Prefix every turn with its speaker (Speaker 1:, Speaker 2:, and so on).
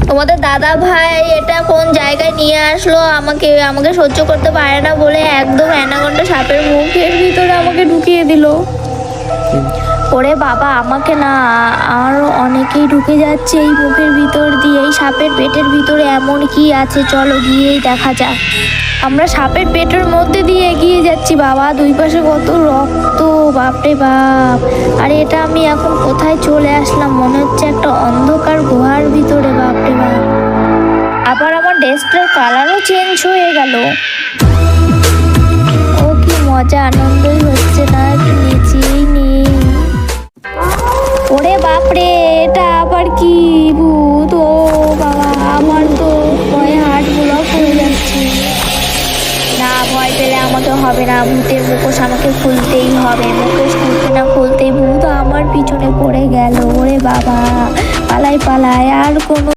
Speaker 1: তোমাদের দাদা ভাই এটা কোন জায়গায় নিয়ে আসলো, আমাকে আমাকে সহ্য করতে পারে না বলে একদম অ্যানাকোন্ডা সাপের মুখের ভিতরে আমাকে ঢুকিয়ে দিল। ওরে বাবা, আমাকে না, আরো অনেকেই ঢুকে যাচ্ছে এই মুখের ভিতর দিয়ে। এই সাপের পেটের ভিতরে এমন কি আছে, চলো গিয়েই দেখা যাক। আমরা সাপের পেটের মধ্যে দিয়ে এগিয়ে যাচ্ছি। বাবা, দুই পাশে কত রক্ত, বাপরে বাপ। আর এটা আমি এখন কোথায় চলে আসলাম, মনে হচ্ছে একটা অন্ধকার গুহার ভিতরে। বাপরে বাপ, আবার আমার ড্রেসটার কালারও চেঞ্জ হয়ে গেল। ও কি মজা, আনন্দই হচ্ছে না, একটু নিচেই নেই। ওরে বাপরে, এটা আবার কি ভূত? ও বাবা, আমার তো ভয়ে হার্ট ব্লক হয়ে যাচ্ছে। না, ভয় পেলে আমাকে হবে না, ভূতের মুখোশ আমাকে খুলতেই হবে। মুখোশ খুলতে না খুলতেই ভূত আমার পিছনে পড়ে গেল। ওরে বাবা, পালাই পালাই, আর কোনো